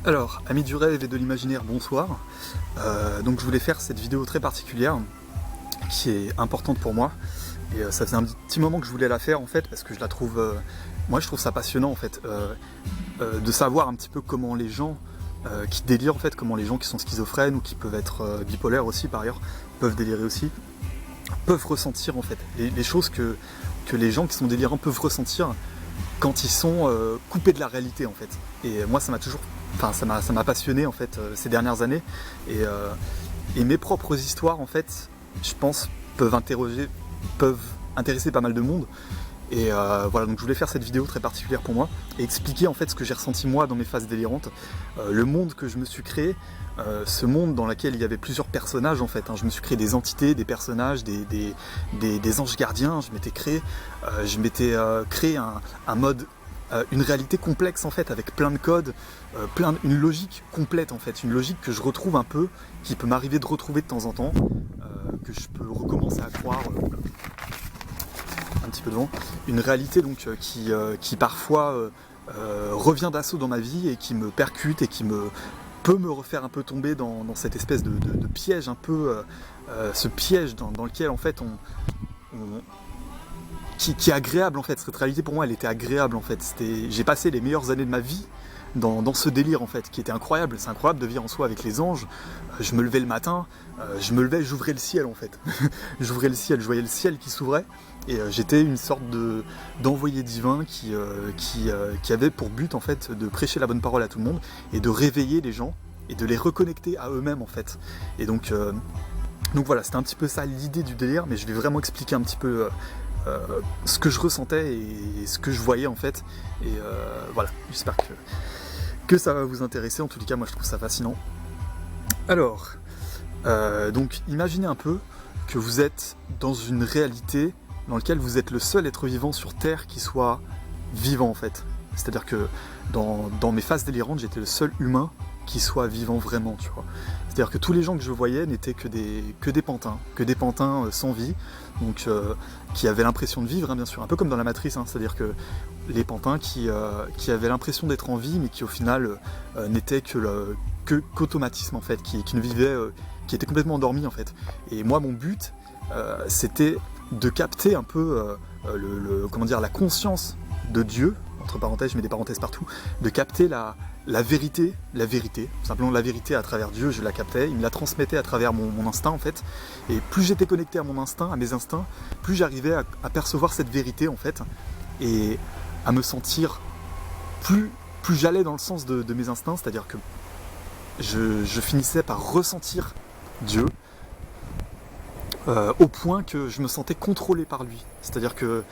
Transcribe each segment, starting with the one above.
Alors, amis du rêve et de l'imaginaire, bonsoir. Donc je voulais faire cette vidéo très particulière qui est importante pour moi. Et ça faisait un petit moment que je voulais la faire en fait parce que je la trouve, moi je trouve ça passionnant en fait, de savoir un petit peu comment les gens qui délirent en fait, comment les gens qui sont schizophrènes ou qui peuvent être bipolaires aussi par ailleurs, peuvent délirer aussi, peuvent ressentir en fait les choses que les gens qui sont délirants peuvent ressentir quand ils sont coupés de la réalité en fait. Et moi ça m'a toujours, enfin ça m'a passionné en fait ces dernières années et mes propres histoires en fait, je pense peuvent intéresser pas mal de monde. Et voilà, donc je voulais faire cette vidéo très particulière pour moi et expliquer en fait ce que j'ai ressenti moi dans mes phases délirantes, le monde que je me suis créé, ce monde dans lequel il y avait plusieurs personnages en fait, hein. Je me suis créé des entités, des personnages, des anges gardiens, je m'étais créé un mode, une réalité complexe en fait, avec plein de codes, une logique complète en fait, une logique que je retrouve un peu, qui peut m'arriver de retrouver de temps en temps, que je peux recommencer à croire. Un petit peu devant, une réalité donc qui parfois revient d'assaut dans ma vie et qui me percute et qui peut me refaire un peu tomber dans cette espèce de piège un peu, ce piège dans lequel en fait qui est agréable en fait. Cette réalité pour moi elle était agréable en fait. J'ai passé les meilleures années de ma vie dans ce délire en fait, qui était incroyable. C'est incroyable de vivre en soi avec les anges. Je me levais le matin, j'ouvrais le ciel en fait. J'ouvrais le ciel, je voyais le ciel qui s'ouvrait et j'étais une sorte d'envoyé divin qui avait pour but en fait de prêcher la bonne parole à tout le monde et de réveiller les gens et de les reconnecter à eux-mêmes en fait. Et donc voilà, c'était un petit peu ça l'idée du délire, mais je vais vraiment expliquer un petit peu ce que je ressentais et ce que je voyais en fait. Et voilà, j'espère que ça va vous intéresser. En tout cas, moi je trouve ça fascinant. Alors, donc imaginez un peu que vous êtes dans une réalité dans laquelle vous êtes le seul être vivant sur Terre qui soit vivant en fait. C'est-à-dire que dans mes phases délirantes, j'étais le seul humain qui soit vivant vraiment, tu vois. C'est-à-dire que tous les gens que je voyais n'étaient que des pantins sans vie, donc qui avaient l'impression de vivre, hein, bien sûr, un peu comme dans la Matrice, hein, c'est-à-dire que les pantins qui avaient l'impression d'être en vie, mais qui au final n'étaient qu'automatisme en fait, qui ne vivaient, qui étaient complètement endormis en fait. Et moi, mon but, c'était de capter un peu comment dire, la conscience de Dieu, entre parenthèses, je mets des parenthèses partout, de capter la vérité, simplement la vérité à travers Dieu, je la captais, il me la transmettait à travers mon instinct en fait, et plus j'étais connecté à mon instinct, à mes instincts, plus j'arrivais à percevoir cette vérité en fait, et à me sentir, plus j'allais dans le sens de mes instincts, c'est-à-dire que je finissais par ressentir Dieu, au point que je me sentais contrôlé par lui. C'est-à-dire que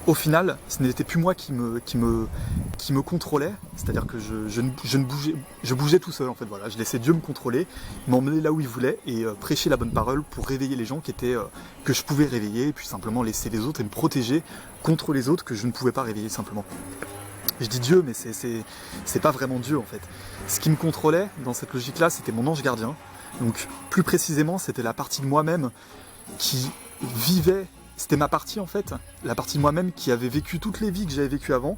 au final, ce n'était plus moi qui me contrôlait, c'est-à-dire que je bougeais tout seul en fait, voilà. Je laissais Dieu me contrôler, m'emmener là où il voulait et prêcher la bonne parole pour réveiller les gens que je pouvais réveiller, et puis simplement laisser les autres et me protéger contre les autres que je ne pouvais pas réveiller simplement. Je dis Dieu, mais c'est pas vraiment Dieu en fait. Ce qui me contrôlait dans cette logique-là, c'était mon ange gardien. Donc plus précisément, c'était la partie de moi-même qui vivait, c'était ma partie en fait, la partie de moi-même qui avait vécu toutes les vies que j'avais vécues avant,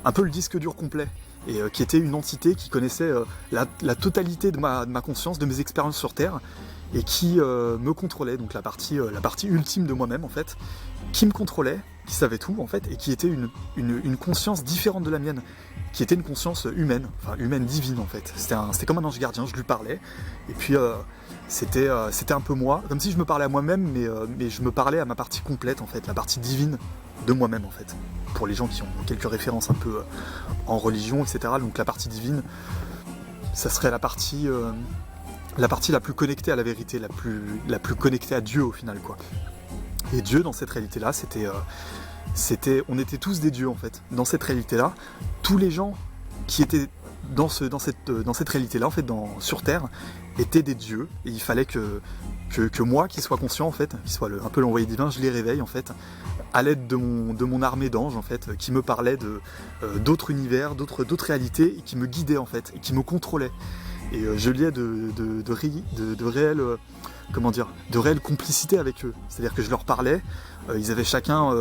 un peu le disque dur complet, et qui était une entité qui connaissait la totalité de ma conscience, de mes expériences sur Terre, et qui me contrôlait, donc la partie ultime de moi-même en fait, qui me contrôlait, qui savait tout en fait, et qui était une conscience différente de la mienne, qui était une conscience humaine, enfin humaine divine en fait. C'était comme un ange gardien, je lui parlais, et puis c'était un peu moi, comme si je me parlais à moi-même, mais je me parlais à ma partie complète en fait, la partie divine de moi-même en fait. Pour les gens qui ont quelques références un peu en religion, etc. Donc la partie divine, ça serait la partie la plus connectée à la vérité, la plus connectée à Dieu au final quoi. Et Dieu dans cette réalité-là, on était tous des dieux en fait. Dans cette réalité-là, tous les gens qui étaient dans cette réalité-là, en fait, sur Terre, étaient des dieux. Et il fallait que moi, qui soit conscient en fait, qui soit un peu l'envoyé divin, je les réveille en fait, à l'aide de mon armée d'anges en fait, qui me parlaient d'autres univers, d'autres réalités, et qui me guidaient en fait, et qui me contrôlaient. Et je liais de réelles, comment dire, de réelle complicité avec eux. C'est-à-dire que je leur parlais, ils avaient chacun,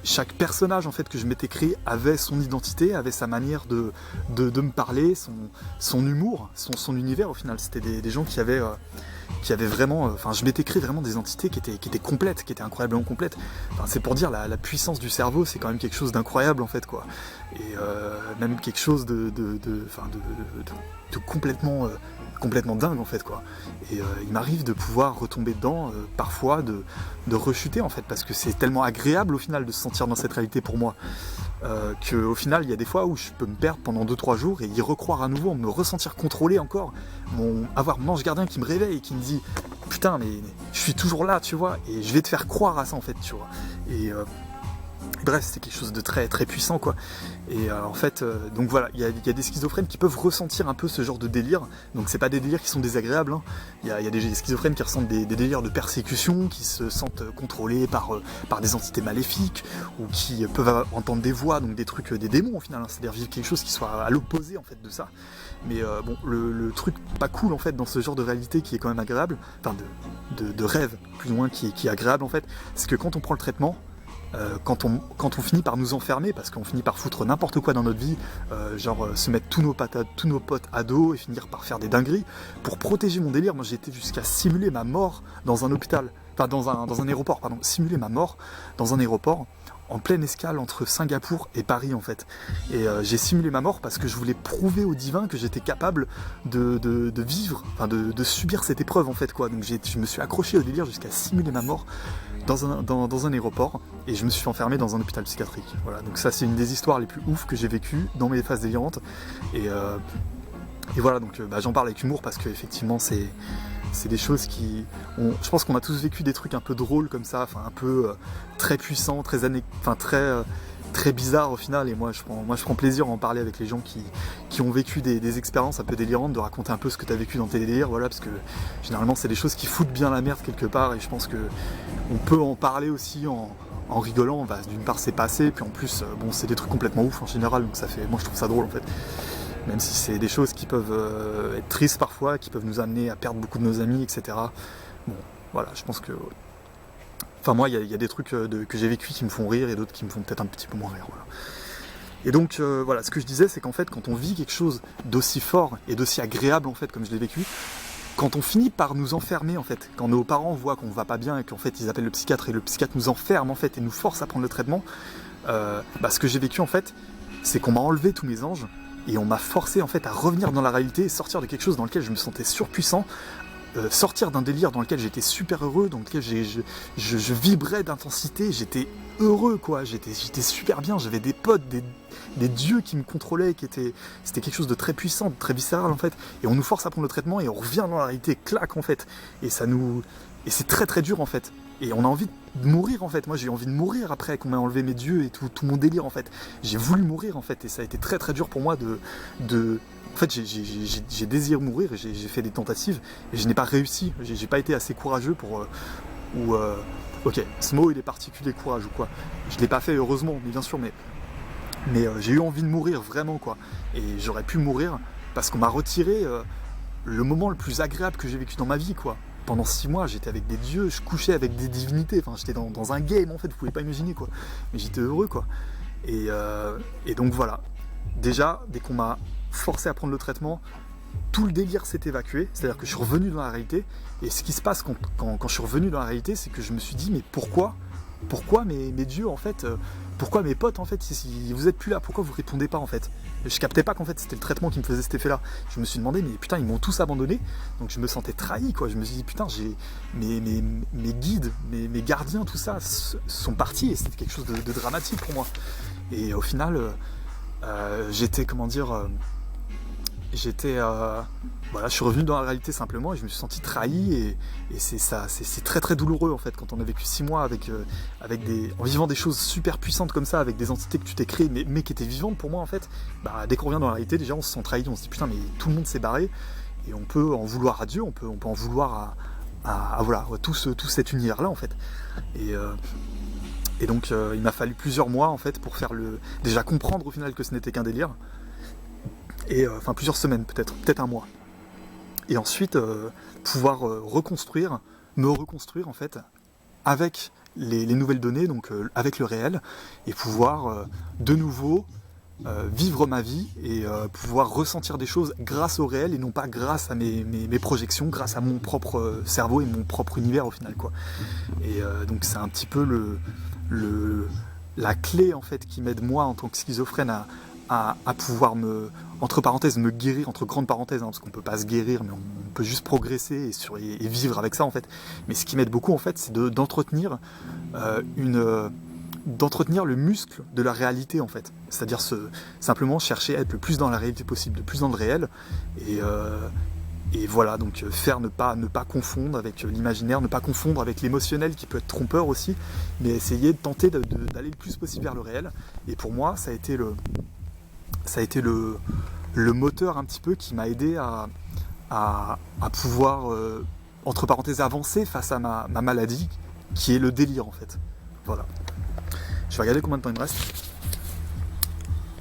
chaque personnage en fait que je m'étais créé avait son identité, avait sa manière de me parler, son humour, son univers au final. C'était des gens qui avaient vraiment, enfin je m'étais créé vraiment des entités qui étaient complètes, qui étaient incroyablement complètes. Enfin, c'est pour dire la puissance du cerveau, c'est quand même quelque chose d'incroyable en fait quoi. Et même quelque chose de complètement dingue en fait quoi. Et il m'arrive de pouvoir retomber dedans parfois, de rechuter en fait, parce que c'est tellement agréable au final de se sentir dans cette réalité pour moi, qu'au final il y a des fois où je peux me perdre pendant 2-3 jours et y recroire à nouveau, me ressentir contrôlé encore, avoir mon ange gardien qui me réveille et qui me dit putain mais je suis toujours là tu vois, et je vais te faire croire à ça en fait tu vois. Et bref, c'était quelque chose de très très puissant quoi. Et en fait, donc voilà, il y a des schizophrènes qui peuvent ressentir un peu ce genre de délire. Donc c'est pas des délires qui sont désagréables, hein. Il y a des schizophrènes qui ressentent des délires de persécution, qui se sentent contrôlés par des entités maléfiques, ou qui peuvent entendre des voix, donc des trucs, des démons au final, hein. C'est-à-dire vivre quelque chose qui soit à l'opposé en fait de ça. Mais bon, le truc pas cool en fait dans ce genre de réalité qui est quand même agréable, enfin de rêve plus ou moins qui est agréable en fait, c'est que quand on prend le traitement, quand on finit par nous enfermer, parce qu'on finit par foutre n'importe quoi dans notre vie, genre se mettre tous nos potes à dos et finir par faire des dingueries, pour protéger mon délire, moi j'ai été jusqu'à simuler ma mort dans un hôpital, enfin dans un aéroport, pardon, simuler ma mort dans un aéroport, en pleine escale entre Singapour et Paris en fait. Et j'ai simulé ma mort parce que je voulais prouver au divin que j'étais capable de vivre, enfin de subir cette épreuve en fait quoi. Donc je me suis accroché au délire jusqu'à simuler ma mort dans un aéroport, et je me suis enfermé dans un hôpital psychiatrique. Voilà, donc ça c'est une des histoires les plus ouf que j'ai vécues dans mes phases délirantes. Et voilà, donc j'en parle avec humour parce que effectivement c'est des choses je pense qu'on a tous vécu des trucs un peu drôles comme ça, enfin un peu très puissants, très bizarres au final. Et moi je prends plaisir à en parler avec les gens qui ont vécu des expériences un peu délirantes, de raconter un peu ce que tu as vécu dans tes délires, voilà, parce que généralement c'est des choses qui foutent bien la merde quelque part, et je pense que on peut en parler aussi en rigolant. Bah, d'une part c'est passé, puis en plus bon c'est des trucs complètement ouf en général, donc moi je trouve ça drôle en fait. Même si c'est des choses qui peuvent être tristes parfois, qui peuvent nous amener à perdre beaucoup de nos amis, etc. Bon, voilà, je pense que... Enfin moi, il y a des trucs que j'ai vécu qui me font rire, et d'autres qui me font peut-être un petit peu moins rire, voilà. Et donc, voilà, ce que je disais, c'est qu'en fait, quand on vit quelque chose d'aussi fort et d'aussi agréable, en fait, comme je l'ai vécu, quand on finit par nous enfermer, en fait, quand nos parents voient qu'on va pas bien et qu'en fait, ils appellent le psychiatre, et le psychiatre nous enferme, en fait, et nous force à prendre le traitement, ce que j'ai vécu, en fait, c'est qu'on m'a enlevé tous mes anges, et on m'a forcé en fait à revenir dans la réalité, sortir de quelque chose dans lequel je me sentais surpuissant, sortir d'un délire dans lequel j'étais super heureux, dans lequel je vibrais d'intensité, j'étais heureux quoi, j'étais super bien, j'avais des potes, des dieux qui me contrôlaient, c'était quelque chose de très puissant, de très viscéral en fait, et on nous force à prendre le traitement et on revient dans la réalité, clac en fait, et c'est très très dur en fait. Et on a envie de mourir en fait. Moi j'ai eu envie de mourir après qu'on m'ait enlevé mes dieux et tout mon délire en fait. J'ai voulu mourir en fait, et ça a été très très dur pour moi En fait j'ai désiré mourir, et j'ai fait des tentatives et je n'ai pas réussi. J'ai pas été assez courageux pour... ok, ce mot il est particulier, courage ou quoi. Je l'ai pas fait heureusement, bien sûr, mais j'ai eu envie de mourir vraiment quoi. Et j'aurais pu mourir parce qu'on m'a retiré le moment le plus agréable que j'ai vécu dans ma vie quoi. Pendant 6 mois, j'étais avec des dieux, je couchais avec des divinités, enfin j'étais dans un game en fait, vous pouvez pas imaginer quoi. Mais j'étais heureux quoi. Et donc voilà. Déjà, dès qu'on m'a forcé à prendre le traitement, tout le délire s'est évacué, c'est-à-dire que je suis revenu dans la réalité. Et ce qui se passe quand je suis revenu dans la réalité, c'est que je me suis dit, mais pourquoi mes dieux en fait, pourquoi mes potes en fait, si vous êtes plus là, pourquoi vous répondez pas en fait? Je captais pas qu'en fait c'était le traitement qui me faisait cet effet là. Je me suis demandé, mais putain ils m'ont tous abandonné, donc je me sentais trahi quoi. Je me suis dit putain, j'ai mes guides, mes gardiens, tout ça sont partis, et c'était quelque chose de dramatique pour moi. Et au final j'étais voilà, je suis revenu dans la réalité simplement, et je me suis senti trahi, et c'est très très douloureux en fait quand on a vécu 6 mois en vivant des choses super puissantes comme ça, avec des entités que tu t'es créées mais qui étaient vivantes pour moi en fait. Dès qu'on revient dans la réalité, déjà on se sent trahi, on se dit putain mais tout le monde s'est barré, et on peut en vouloir à Dieu, on peut en vouloir à voilà, tout cet univers là en fait. Et donc il m'a fallu plusieurs mois en fait pour déjà comprendre au final que ce n'était qu'un délire. Et enfin plusieurs semaines, peut-être un mois. Et ensuite pouvoir me reconstruire en fait avec les nouvelles données, donc avec le réel, et pouvoir de nouveau vivre ma vie et pouvoir ressentir des choses grâce au réel et non pas grâce à mes projections, grâce à mon propre cerveau et mon propre univers au final, quoi. Et donc c'est un petit peu la clé en fait qui m'aide moi en tant que schizophrène à pouvoir entre parenthèses, me guérir, entre grandes parenthèses, hein, parce qu'on peut pas se guérir, mais on peut juste progresser et vivre avec ça en fait. Mais ce qui m'aide beaucoup en fait, c'est d'entretenir d'entretenir le muscle de la réalité en fait. C'est-à-dire simplement chercher à être le plus dans la réalité possible, le plus dans le réel. Et voilà, donc ne pas confondre avec l'imaginaire, ne pas confondre avec l'émotionnel qui peut être trompeur aussi, mais essayer de tenter d'aller le plus possible vers le réel. Et pour moi, ça a été le moteur un petit peu qui m'a aidé à pouvoir, entre parenthèses, avancer face à ma maladie, qui est le délire en fait. Voilà. Je vais regarder combien de temps il me reste.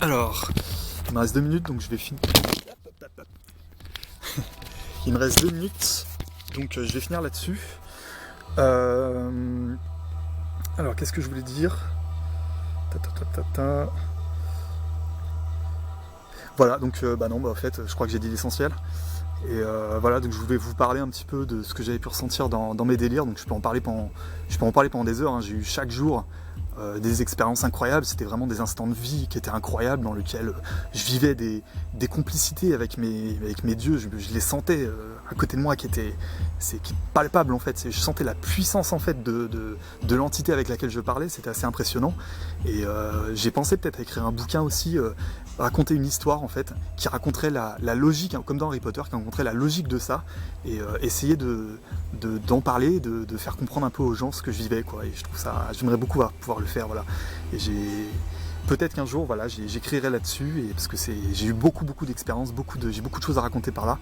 Alors, il me reste 2 minutes, donc je vais finir. Il me reste 2 minutes, donc je vais finir là-dessus. Alors, qu'est-ce que je voulais dire ? Voilà, donc en fait, je crois que j'ai dit l'essentiel. Et voilà, donc je voulais vous parler un petit peu de ce que j'avais pu ressentir dans mes délires. Donc je peux en parler pendant des heures, hein. J'ai eu chaque jour des expériences incroyables. C'était vraiment des instants de vie qui étaient incroyables, dans lesquels je vivais des complicités avec mes dieux. Je les sentais à côté de moi, qui est palpable en fait. Je sentais la puissance en fait de l'entité avec laquelle je parlais. C'était assez impressionnant. Et j'ai pensé peut-être à écrire un bouquin aussi, raconter une histoire en fait, qui raconterait la logique, comme dans Harry Potter, qui raconterait la logique de ça, et essayer d'en parler, de faire comprendre un peu aux gens ce que je vivais, quoi. Et je trouve ça, j'aimerais beaucoup pouvoir le faire, voilà. Et peut-être qu'un jour, voilà, j'écrirai là-dessus, et parce que j'ai eu beaucoup d'expériences, j'ai beaucoup de choses à raconter par là.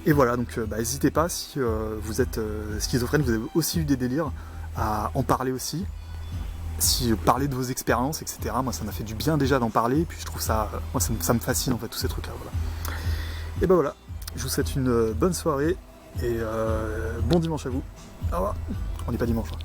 Et voilà, donc n'hésitez pas, si vous êtes schizophrène, vous avez aussi eu des délires, à en parler aussi. Si parler de vos expériences, etc. Moi, ça m'a fait du bien déjà d'en parler, et puis je trouve ça, moi, ça me fascine en fait, tous ces trucs-là. Voilà. Et ben voilà, je vous souhaite une bonne soirée et bon dimanche à vous. Au revoir. On n'est pas dimanche. Hein.